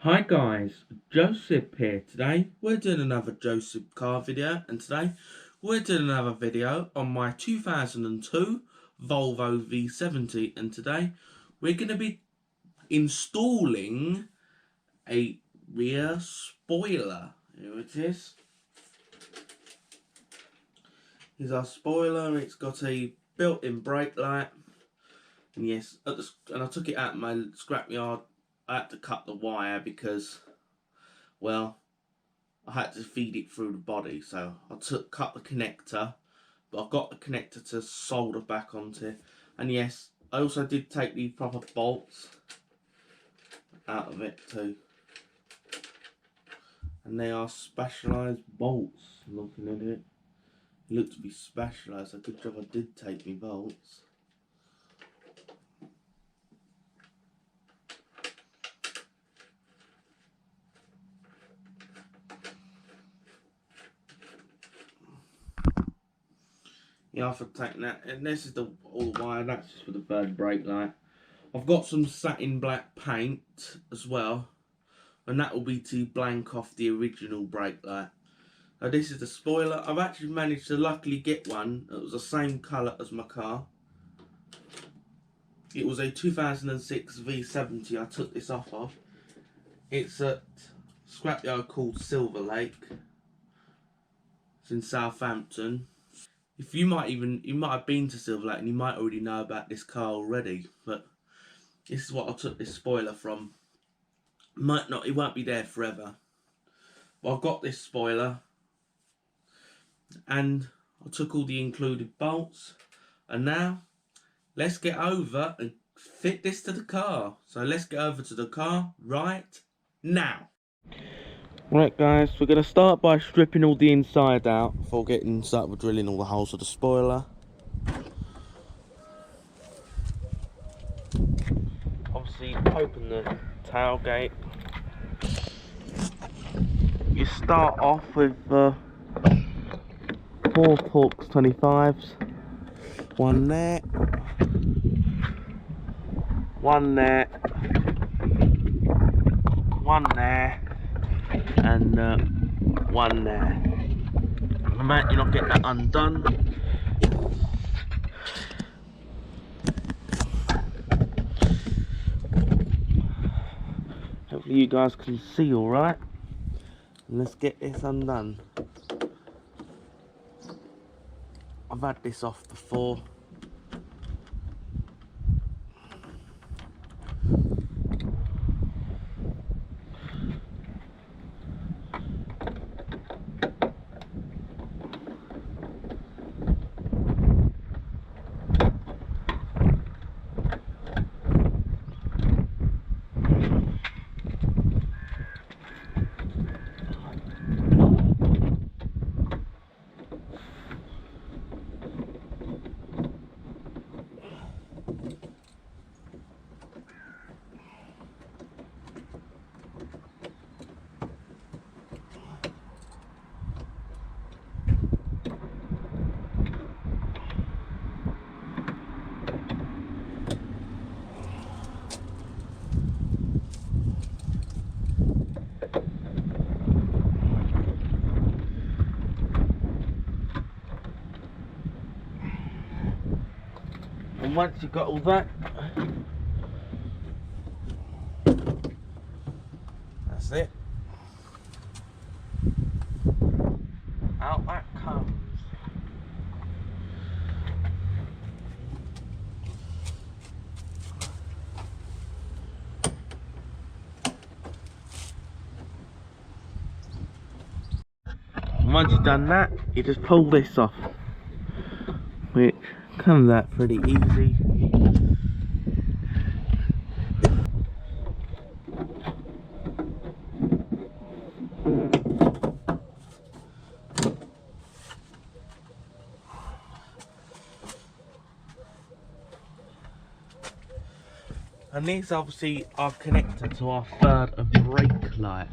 Hi guys, Joseph here. Today we're doing another Joseph car video, and today we're doing another video on my 2002 Volvo V70, and today we're going to be installing a rear spoiler. Here it is. Here's our spoiler. It's got a built-in brake light, and yes, and I took it out of my scrapyard. I had to cut the wire because, well, I had to feed it through the body, so I cut the connector, but I've got the connector to solder back onto it. And yes, I also did take the proper bolts out of it too, and they are specialised bolts. Looking at it, it looked to be specialised. A good job I did take my bolts. Yeah, I've taken that, and this is all the wire. That's just for the third brake light. I've got some satin black paint as well, and that will be to blank off the original brake light. Now this is the spoiler. I've actually managed to luckily get one that was the same colour as my car. It was a 2006 V70 I took this off of. It's at a scrapyard called Silver Lake. It's in Southampton. If you might have been to Silver Lake and you might already know about this car already, but this is what I took this spoiler from. It won't be there forever. But I've got this spoiler, and I took all the included bolts, and now let's get over and fit this to the car. So let's get over to the car right now. Right guys, we're going to start by stripping all the inside out before getting started with drilling all the holes of the spoiler. Obviously open the tailgate. You start off with 4 Torx 25s. One there. One there. One there. And one there. Remember, you're not getting that undone. Hopefully you guys can see alright. Let's get this undone. I've had this off before. And once you've got all that, that's it. Out that comes. And once you've done that, you just pull this off, which comes out pretty easy. And these obviously are connected to our third brake light.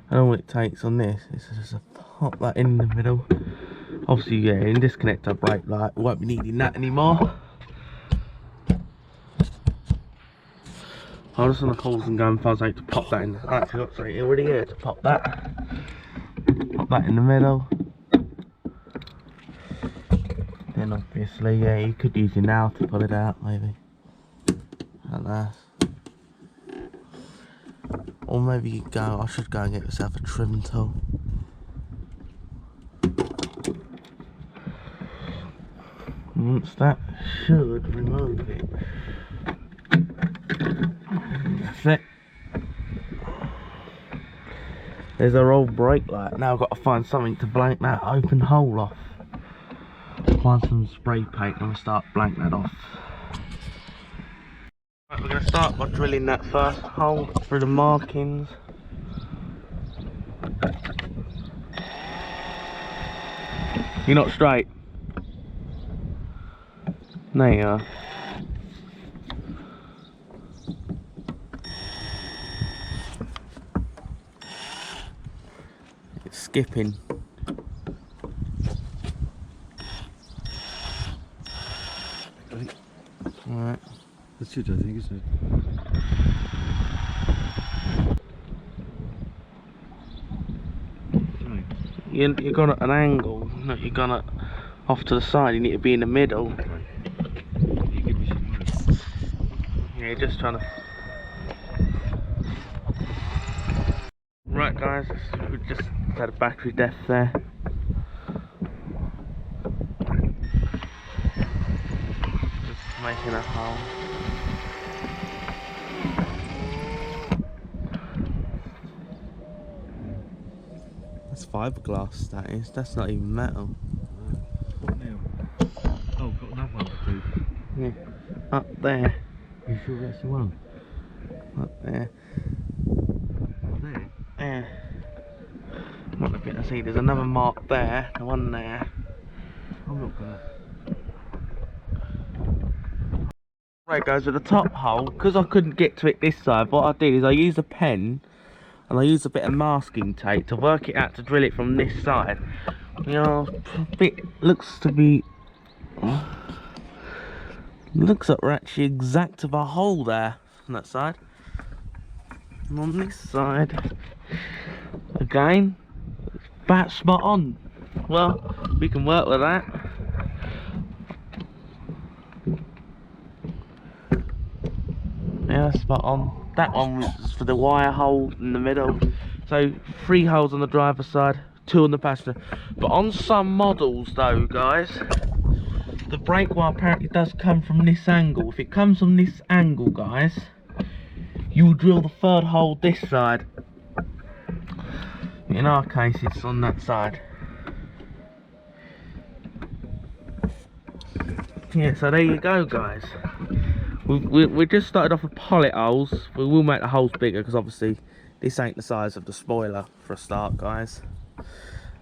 And all it takes on this is just to pop that in the middle. Obviously, yeah, in disconnect our brake light, we won't be needing that anymore. I'll just on the holes and go and fuzz out to pop that in. I actually got something already here to pop that. Pop that in the middle. Then obviously, yeah, you could use your nail to pull it out, maybe. Like that. Or maybe you go, I should go and get myself a trim tool. Once that should remove it. That's it. There's our old brake light. Now I've got to find something to blank that open hole off. Find some spray paint and we'll start blank that off. Right, we're going to start by drilling that first hole through the markings. You're not straight. There you are. It's skipping. Alright. That's it, I think, isn't it? You're gone at an angle, no, you're gone at off to the side, you need to be in the middle. Okay. You give me some words. Yeah, you're just trying to... Right guys, we just had a battery death there. Just making a hole. That's fiberglass, that is. That's not even metal. What now? Oh, got another one to do. Yeah. Up there. You sure that's the one? Up there. There? Yeah. Not looking to see. There's another mark there. The one there. I'm not gonna. Right guys, with the top hole, because I couldn't get to it this side, what I did is I used a pen and I used a bit of masking tape to work it out to drill it from this side. You know, it looks to be... Looks like we're actually exact of a hole there on that side. And on this side, again, it's about spot on. Well, we can work with that. Yeah, that's spot on. That one was for the wire hole in the middle. So 3 holes on the driver's side, 2 on the passenger. But on some models though, guys, the brake wire apparently does come from this angle. If it comes from this angle, guys, you will drill the 3rd hole this side. In our case, it's on that side. Yeah, so there you go, guys. We just started off with pilot holes. We will make the holes bigger because obviously this ain't the size of the spoiler for a start, guys.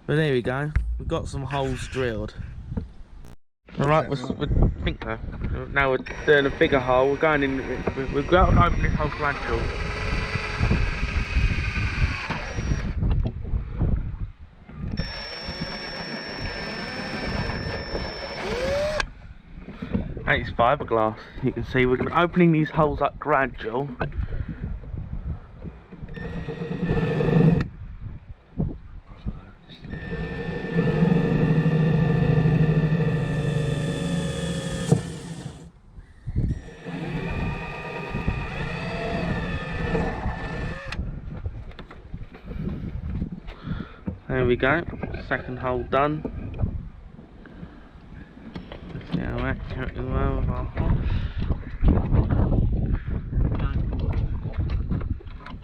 But there we go. We've got some holes drilled. Alright, we think so. Now we're doing a bigger hole. We're going in. We've got to open this hole gradual. And it's fiberglass. You can see we're going to be opening these holes up gradual. There we go, 2nd hole done. Let's see how accurate we were with our hole.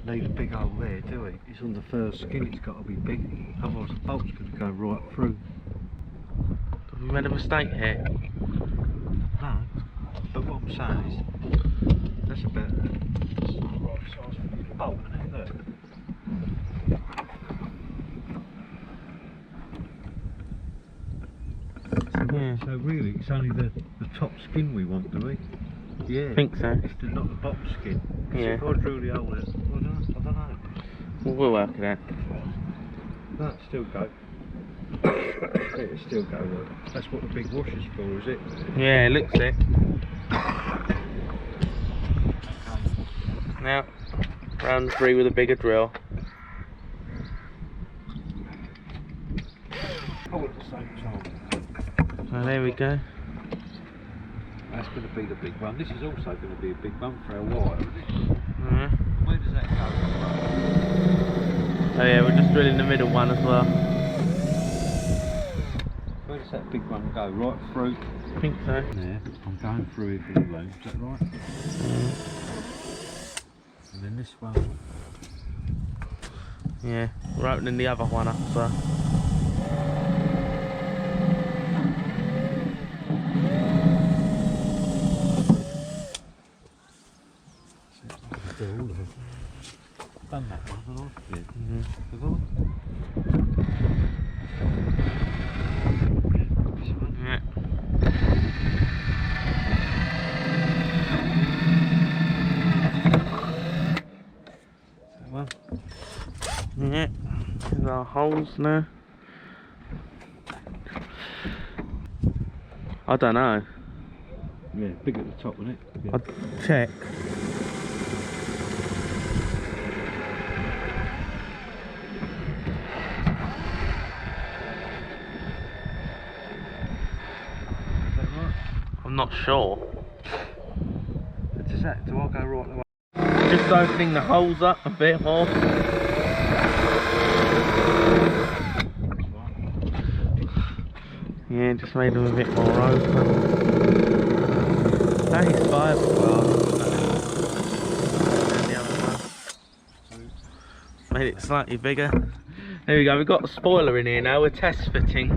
Need a big hole there, do we? It's on the 1st skin, it's got to be big. Otherwise the bolt's going to go right through. Have we made a mistake here? No, but what I'm saying is, that's about the right size for the bolt, isn't it? Look. Yeah. So really, it's only the top skin we want, do we? Yeah. I think so. It's not the bottom skin. Yeah. If I drill the hole, I don't know. We'll work it out. No, it still go. It'll still go. Look. That's what the big washer's for, is it? Yeah, it looks it. Now, round 3 with a bigger drill. Oh, at the same time. So there we go. That's going to be the big one. This is also going to be a big one for our wire, isn't it? Yeah. Where does that go? Oh yeah, we're just drilling the middle one as well. Where does that big one go? Right through? I think so. There. I'm going through here for the loom. Is that right? And then this one. Yeah, we're opening the other one up, so. Done that one, haven't I? Yeah. Have I? This one? Yeah. That one? Yeah. There's our holes now. I don't know. Yeah, big at the top, isn't it? Yeah. I'll check. Is that right? I'm not sure. Does that? Do I go right the way? Just opening the holes up a bit more. Yeah, just made them a bit more open. That is fiberglass. And the other one. Made it slightly bigger. There we go, we've got the spoiler in here now, we're test fitting.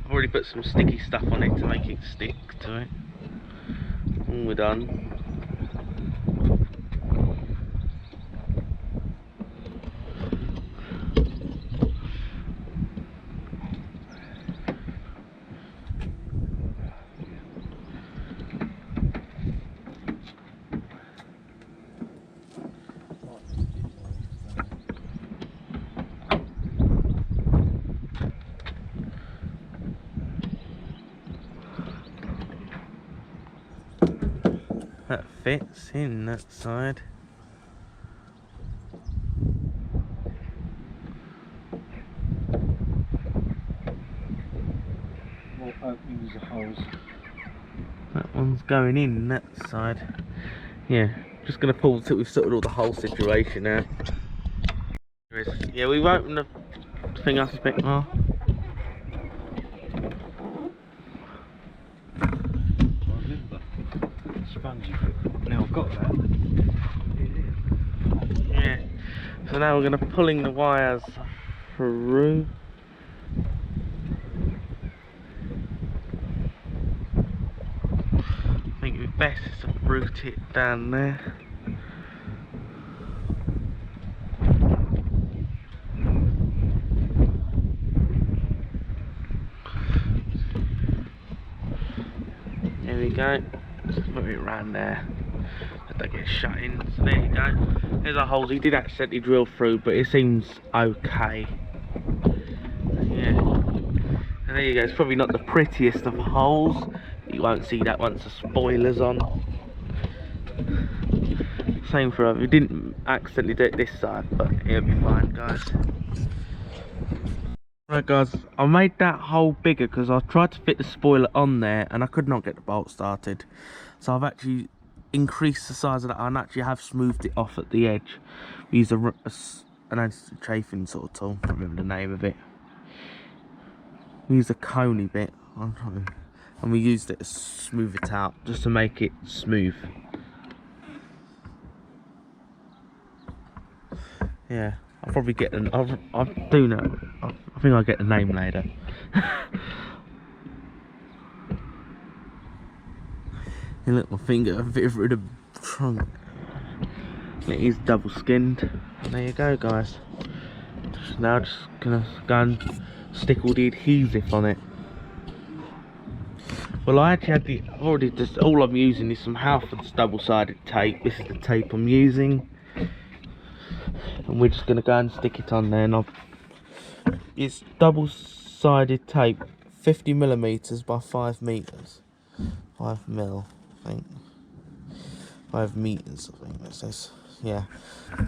I've already put some sticky stuff on it to make it stick to it. And we're done. That fits in that side. More openings of holes. That one's going in that side. Yeah, just gonna pull till we've sorted all the whole situation now. Yeah, we've opened the thing up a bit more. Spongy bit. Now I've got that. Yeah. So now we're gonna pulling the wires through. I think it'd be best to route it down there. There we go. Just move it around there. Let that get shut in. So there you go. There's our holes. He did accidentally drill through, but it seems okay. Yeah. And there you go. It's probably not the prettiest of holes. You won't see that once the spoiler's on. Same for we didn't accidentally do it this side, but it'll be fine, guys. Right guys, I made that hole bigger because I tried to fit the spoiler on there and I could not get the bolt started. So I've actually increased the size of that and actually have smoothed it off at the edge. We use an anti-chafing sort of tool, I can't remember the name of it. We use a coney bit, and we used it to smooth it out, just to make it smooth. Yeah. I'll probably get an. I do know. I think I'll get the name later. You look, my finger a bit through the trunk. It is double skinned. And there you go, guys. Now just gonna go and stick all the adhesive on it. Well, I actually had all I'm using is some Halford's double-sided tape. This is the tape I'm using. And we're just going to go and stick it on there. And it's double-sided tape, 50mm by 5 meters, 5mm, I think. 5 meters, I think it says. Yeah,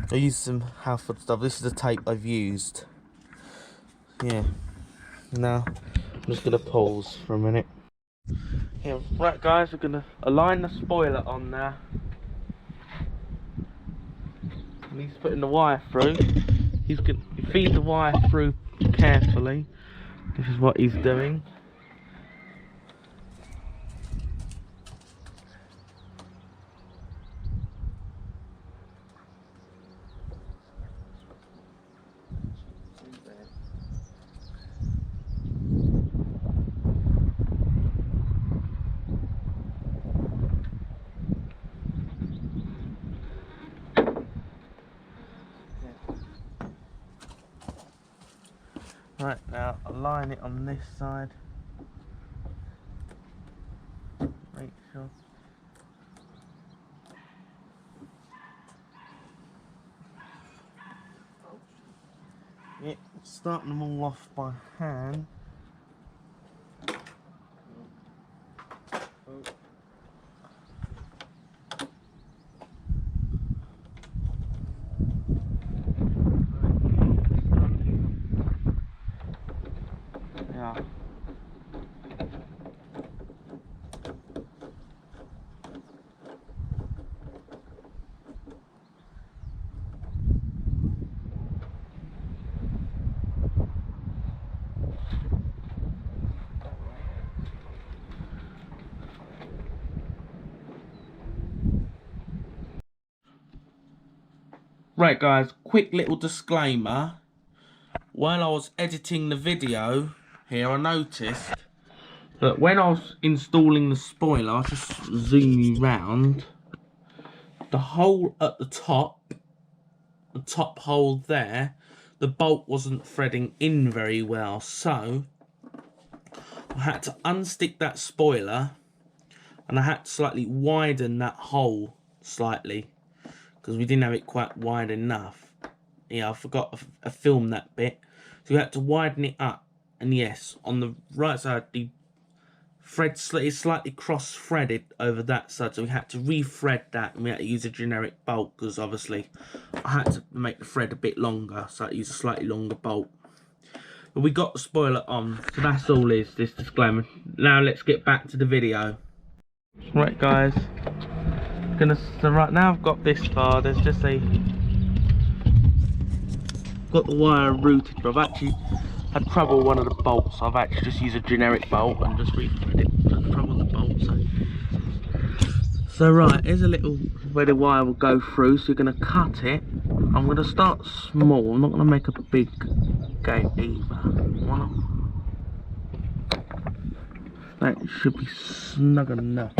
I used some household stuff. This is the tape I've used. Yeah. Now I'm just gonna pause for a minute. Yeah, right guys, we're gonna align the spoiler on now. And he's putting the wire through. He's gonna feed the wire through carefully. This is what he's doing. Right, now align it on this side. Make sure. Yeah, starting them all off by hand. Yeah. Right guys, quick little disclaimer. While I was editing the video here, I noticed that when I was installing the spoiler, I'll just zoom you round, the hole at the top hole there, the bolt wasn't threading in very well, so I had to unstick that spoiler and I had to slightly widen that hole slightly because we didn't have it quite wide enough. Yeah, I forgot to film that bit, so we had to widen it up. And yes, on the right side the thread is slightly cross threaded over that side, so we had to re-thread that, and we had to use a generic bolt because obviously I had to make the thread a bit longer, so I had to use a slightly longer bolt. But we got the spoiler on, so that's all is this disclaimer. Now let's get back to the video. Right guys, so right now I've got this far, there's just got the wire routed, but I've actually had trouble with one of the bolts, so I've actually just used a generic bolt and just re-threaded it. So the trouble with the bolt, so right, here's a little where the wire will go through, so you're going to cut it. I'm going to start small, I'm not going to make a big gate either. That should be snug enough,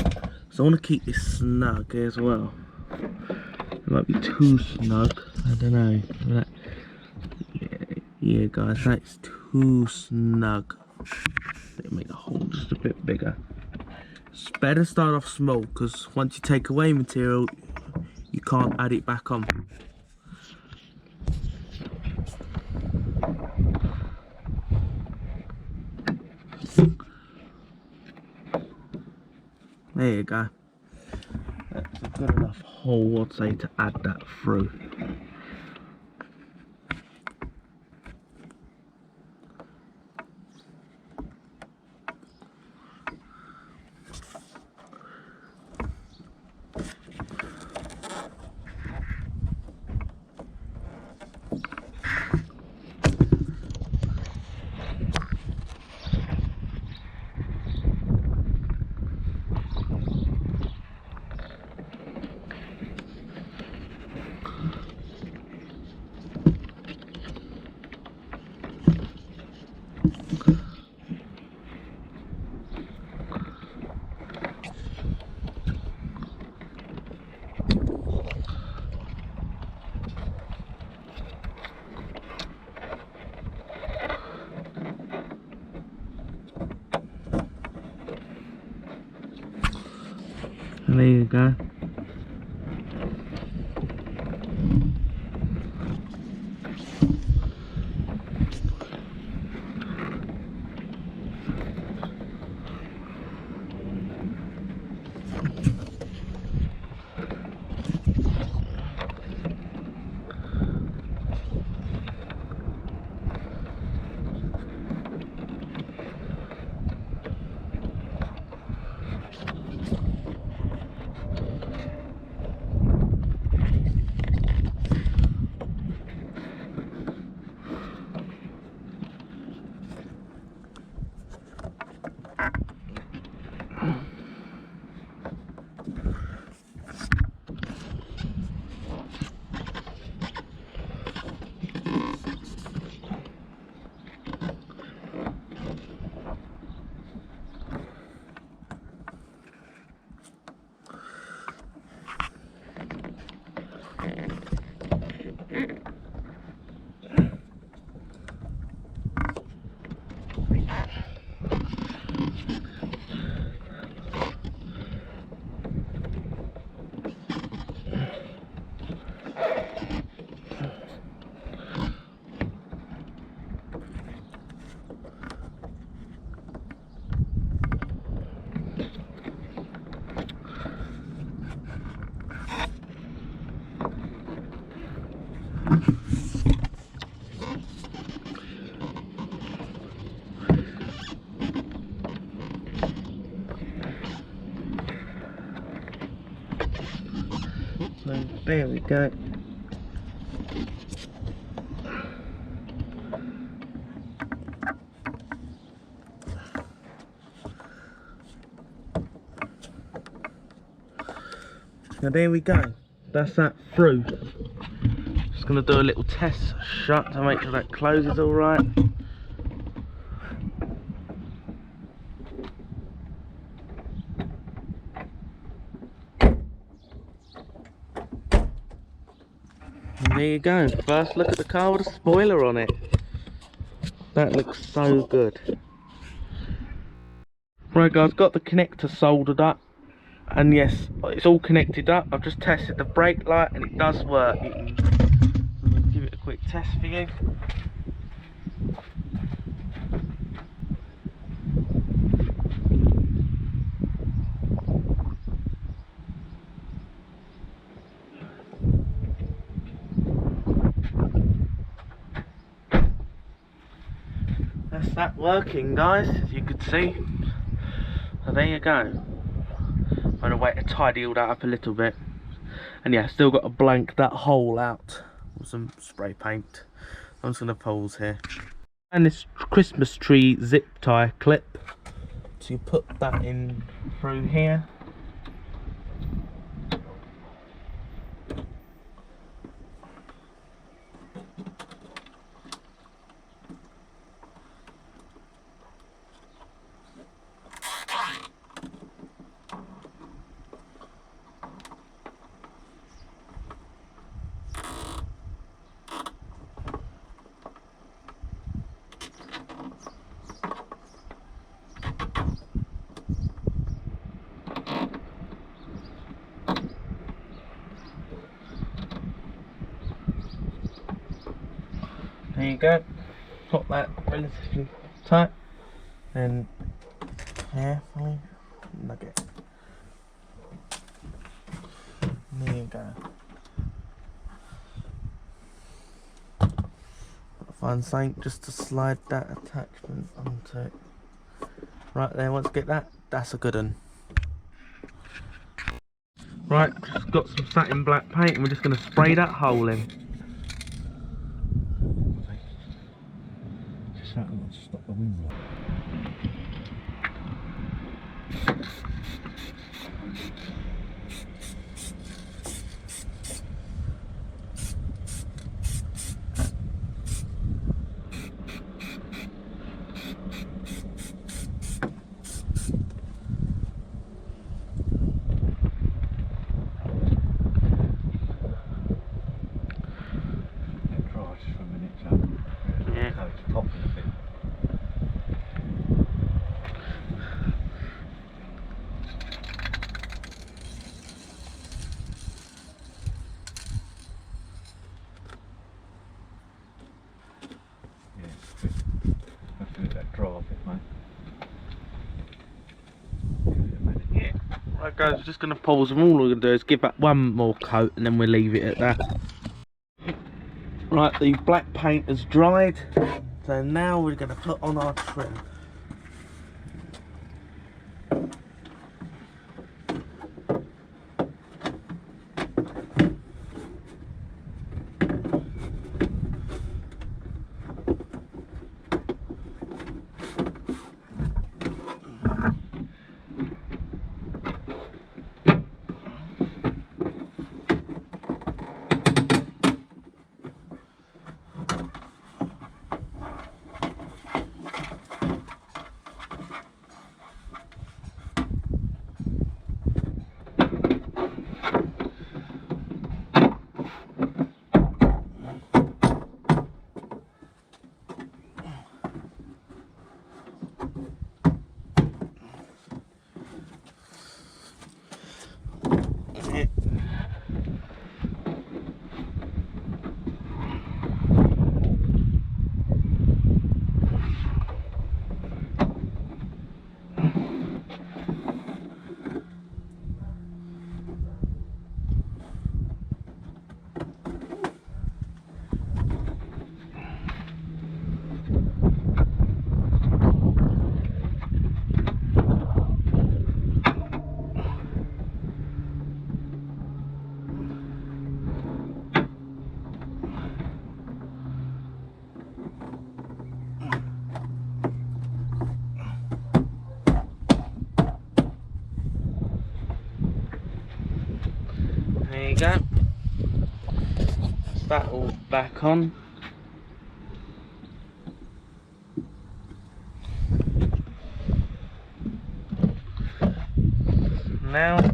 so I want to keep this snug as well. It might be too snug, I don't know. Yeah guys, that's too snug. Let me make the hole just a bit bigger. It's better start off small, because once you take away material you can't add it back on. There you go. That's a good enough hole, I'd say, to add that through. And there you go. So there we go. Now there we go. That's that through. Just gonna do a little test shut to make sure that closes all right. And there you go. First look at the car with a spoiler on it. That looks so good. Right guys, got the connector soldered up. And yes, it's all connected up. I've just tested the brake light and it does work. I'm going to give it a quick test for you. That's that working, guys, as you could see. So there you go. I'm going to wait to tidy all that up a little bit. And yeah, still got to blank that hole out with some spray paint. I'm just going to pause here. And this Christmas tree zip tie clip. So you put that in through here. There you go. Got that relatively tight. And carefully nugget. There you go. Find something just to slide that attachment onto it. Right there, once you get that, that's a good one. Right, just got some satin black paint and we're just going to spray that hole in. Just something to stop the wind. Right guys, just going to pause and all we're going to do is give that one more coat and then we'll leave it at that. Right, the black paint has dried, so now we're going to put on our trim. There you go. That all back on. Now, go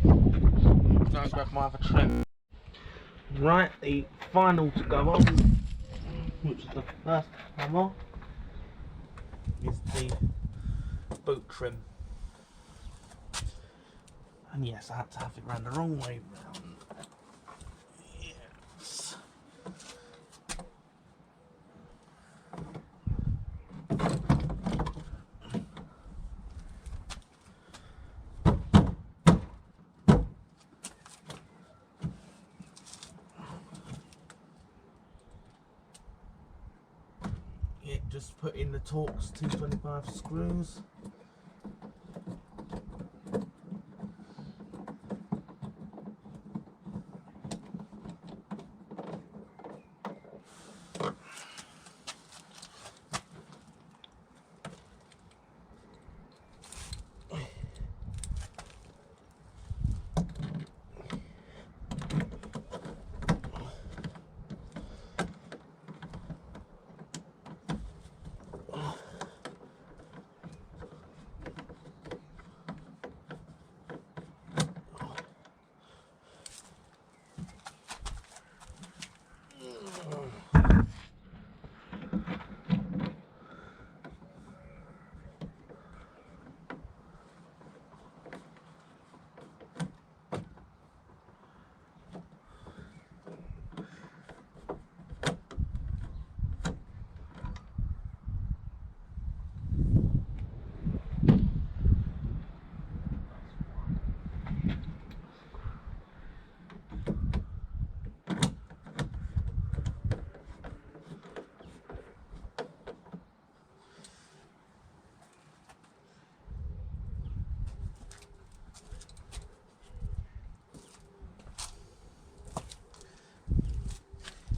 and grab my other trim. Right, the final to go on, which is the first to come off, is the boot trim. And yes, I had to have it round the wrong way round. Yes. Yeah, just put in the Torx 225 screws.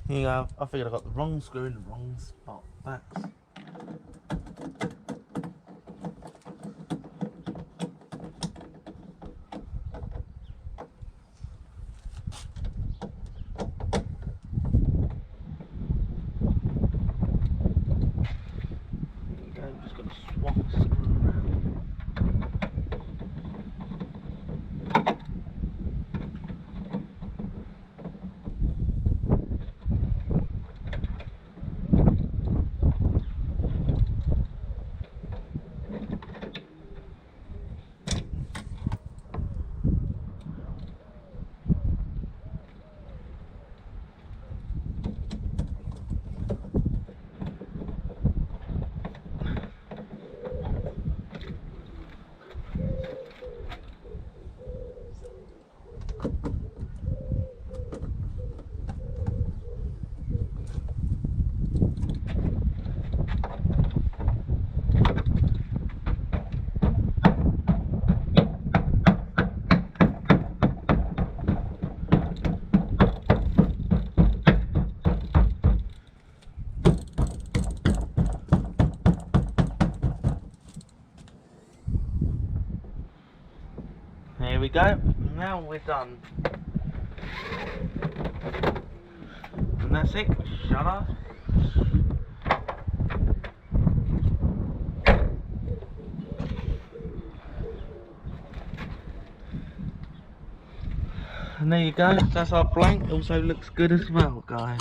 Here you go. I figured I got the wrong screw in the wrong spot. That's just got to swap the screw around. There we go. Now we're done. And that's it. Shut up. And there you go. That's our blank. Also looks good as well, guys.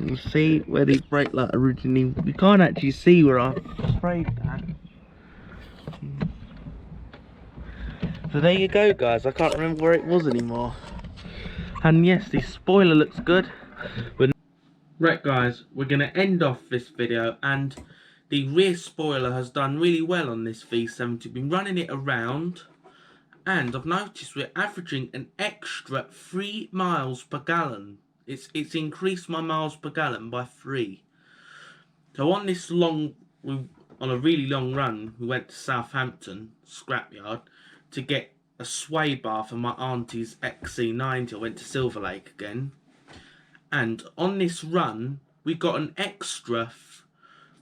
You see where the brake light originally. You can't actually see where I sprayed that. So there you go, guys. I can't remember where it was anymore. And yes, the spoiler looks good. Right, guys, we're going to end off this video, and the rear spoiler has done really well on this V70. Been running it around, and I've noticed we're averaging an extra 3 miles per gallon. It's increased my miles per gallon by 3. So on this on a really long run, we went to Southampton scrapyard to get a sway bar for my auntie's XC70. I went to Silver Lake again, and on this run we got an extra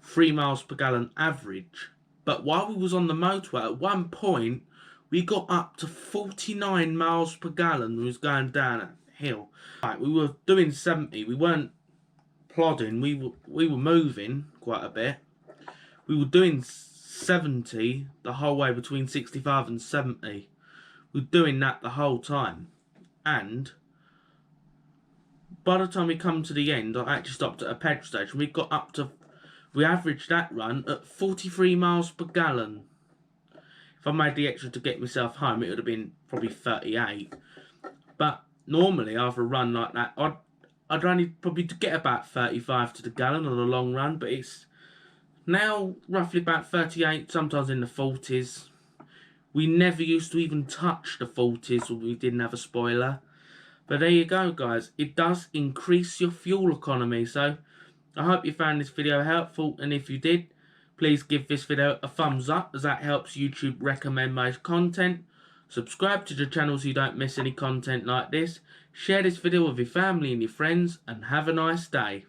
3 miles per gallon average. But while we was on the motorway, at one point we got up to 49 miles per gallon. We was going down a hill. Right, we were doing 70. We weren't plodding. We were moving quite a bit. We were doing 70 the whole way, between 65 and 70. We were doing that the whole time. And by the time we come to the end, I actually stopped at a petrol station. We averaged that run at 43 miles per gallon. If I made the extra to get myself home, it would have been probably 38. But normally, after a run like that, I'd only probably to get about 35 to the gallon on a long run. But it's now roughly about 38, sometimes in the 40s. We never used to even touch the 40s when we didn't have a spoiler. But there you go, guys. It does increase your fuel economy. So I hope you found this video helpful. And if you did, please give this video a thumbs up, as that helps YouTube recommend my content. Subscribe to the channel so you don't miss any content like this. Share this video with your family and your friends, and have a nice day.